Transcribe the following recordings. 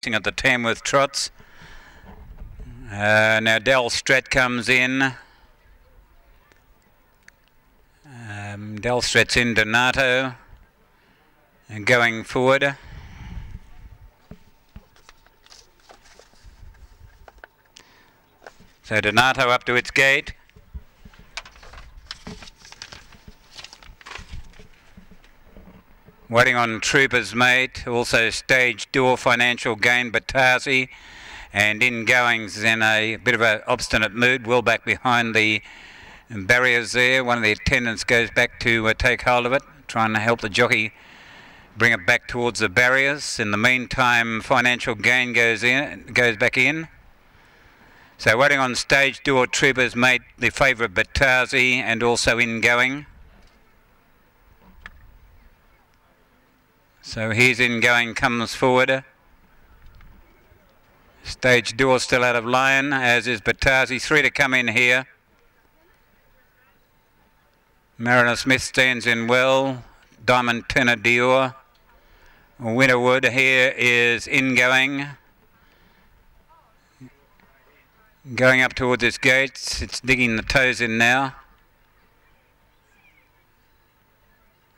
at the Tamworth Trots. Now Del Strat comes in. Del Strat's in Donato and going forward. So Donato up to its gate. Waiting on Trooper's Mate, also Stage Door, Financial Gain, Batasi, and ingoings in a bit of an obstinate mood, well back behind the barriers there. One of the attendants goes back to take hold of it, trying to help the jockey bring it back towards the barriers. In the meantime, Financial Gain goes back in. So waiting on Stage Door, Trooper's Mate, the favourite Batasi, and also ingoing. So he's ingoing, comes forward. Stage Door still out of line, as is Batasi. 3 to come in here. Mariner Smith stands in well. Diamond Tenor Dior. Winterwood here is ingoing. Going up towards its gates. It's digging the toes in now.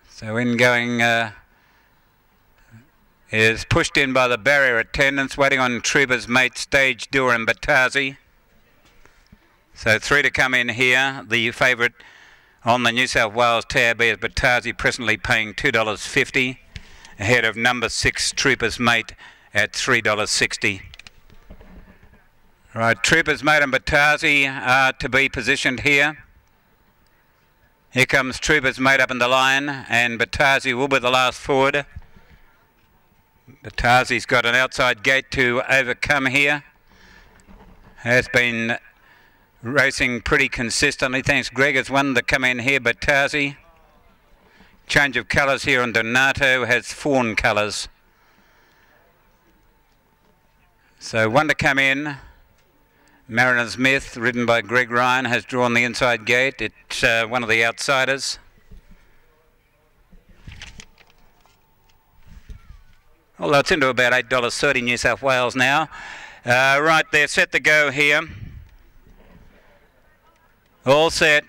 So ingoing is pushed in by the barrier attendants, waiting on Trooper's Mate, Stage Door and Batasi. So 3 to come in here. The favourite on the New South Wales tab is Batasi, presently paying $2.50, ahead of number 6 Trooper's Mate at $3.60. Right, Trooper's Mate and Batasi are to be positioned here. Here comes Trooper's Mate up in the line, and Batasi will be the last forward. Batasi's got an outside gate to overcome here. Has been racing pretty consistently. Thanks, Greg. Has one to come in here, Batasi. Change of colours here on Donato, has fawn colours. So 1 to come in. Mariner Smith, ridden by Greg Ryan, has drawn the inside gate. It's one of the outsiders. Although it's into about $8.30 New South Wales now. Right, they're set to go here. All set.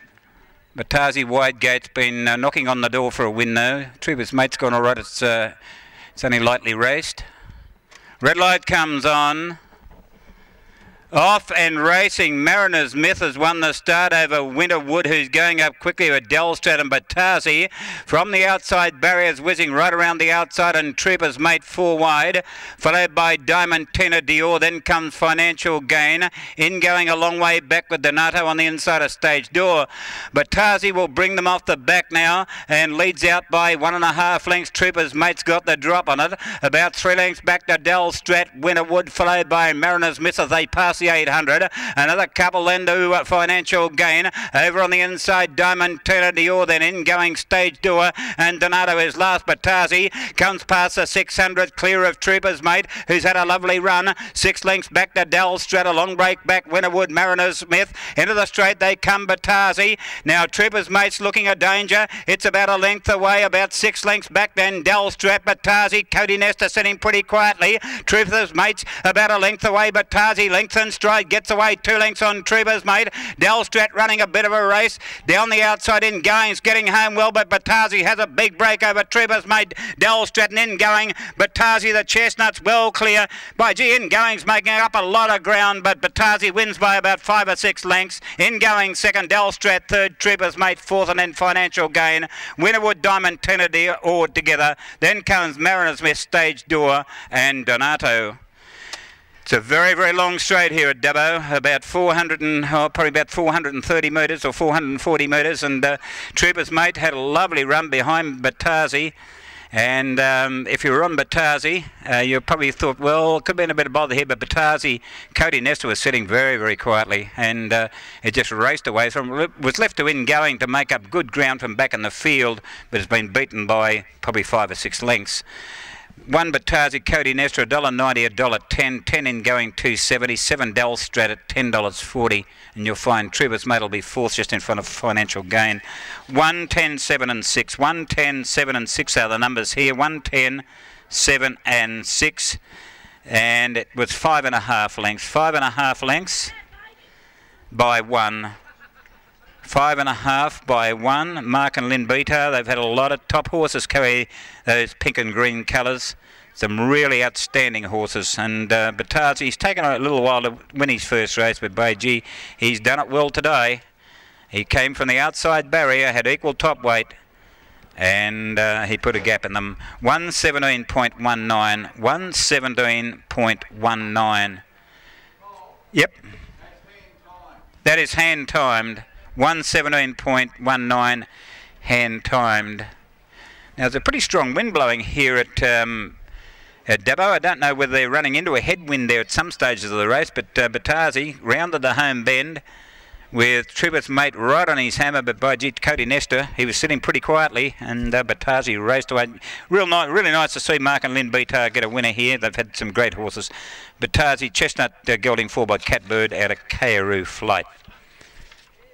Batasi wide gate's been knocking on the door for a win though. Trooper's Mate's gone all right. It's only lightly raced. Red light comes on. Off and racing. Mariner Smith has won the start over Winterwood, who's going up quickly with Del Strat and Batasi. From the outside barriers, whizzing right around the outside, and Trooper's Mate 4 wide, followed by Diamond Tenor Dior. Then comes Financial Gain, going a long way back with Donato on the inside of Stage Door. Batasi will bring them off the back now and leads out by 1.5 lengths. Trooper's Mate's got the drop on it. About 3 lengths back to Del Strat, Winterwood, followed by Mariner Smith as they pass the 800. Another couple then to Financial Gain. Over on the inside, Diamond Tenor Dior, then ingoing Stage Door, and Donato is last. Batasi comes past the 600, clear of Trooper's Mate, who's had a lovely run. 6 lengths back to Del Strat, a long break back, Winterwood, Mariner Smith. Into the straight they come, Batasi. Now Trooper's Mate's looking a danger. It's about a length away, about 6 lengths back, then Del Strat, Batasi. Cody Nestor sitting pretty quietly. Trooper's Mate's about a length away, Batasi lengthens stride, gets away 2 lengths on Trooper's Mate. Del Strat running a bit of a race. Down the outside in goings, getting home well, but Batasi has a big break over Trooper's Mate. Del Strat and in going. Batasi, the chestnuts well clear. By G, in goings making up a lot of ground, but Batasi wins by about 5 or 6 lengths. In going second, Del Strat third, Trooper's Mate fourth, and then Financial Gain. Winterwood, Diamond Tenor Dior together. Then comes Mariner Smith, Stage Door, and Donato. It's a very, very long straight here at Dubbo, about probably about 430 metres or 440 metres, and Trooper's Mate had a lovely run behind Batasi. And if you were on Batasi, you probably thought, well, it could have been a bit of bother here, but Batasi, Cody Nestor was sitting very, very quietly, and it just raced away from it. Was left to ingoing to make up good ground from back in the field, but has been beaten by probably 5 or 6 lengths. 1 Batasi, Cody Nestor, $1.90, $1.10, 10 in going, $2.70, 7 Del Strat at $10.40, and you'll find Trooper's Mate will be fourth just in front of Financial Gain. 1, 10, 7 and 6. 1, 10, 7 and 6 are the numbers here. 1, 10, 7 and 6. And it was 5.5 lengths. 5.5 lengths by 1. 5.5 by 1. Mark and Lynn Beta, they've had a lot of top horses carry those pink and green colours. Some really outstanding horses. And Batazi's taken a little while to win his first race, but by gee, he's done it well today. He came from the outside barrier, had equal top weight, and he put a gap in them. 117.19. 117.19. Yep. That is hand timed. 117.19 hand timed. Now there's a pretty strong wind blowing here at Dubbo. I don't know whether they're running into a headwind there at some stages of the race, but Batazi rounded the home bend with Trooper's Mate right on his hammer, but by gee, Cody Nestor, he was sitting pretty quietly, and Batazi raced away. Really nice to see Mark and Lynn Beta get a winner here. They've had some great horses. Batazi, Chestnut gelding 4 by Catbird out of Kayaru Flight.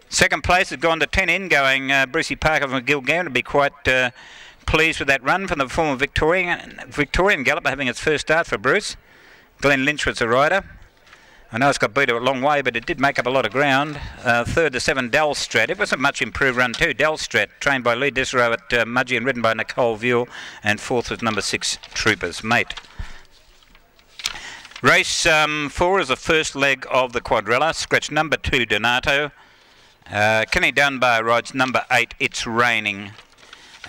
Second place has gone to 10 in, going Brucey Parker from Gilgam to be quite pleased with that run from the former Victorian galloper having its first start for Bruce. Glenn Lynch was the rider. I know it's got beat a long way, but it did make up a lot of ground. Third to 7, Dalstrat. It wasn't much improved run too. Dalstrat, trained by Lee Desiro at Mudgee and ridden by Nicole Vuel. And fourth was number 6, Trooper's Mate. Race 4 is the first leg of the quadrella. Scratch number 2, Donato. Kenny Dunbar rides number 8, It's Raining.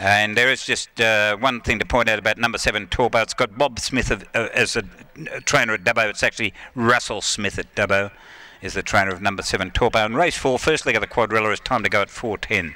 And there is just one thing to point out about number 7, Torpo. It's got Bob Smith as a trainer at Dubbo. It's actually Russell Smith at Dubbo is the trainer of number 7, Torpo. And race 4, first leg of the quadrilla, is time to go at 4:10.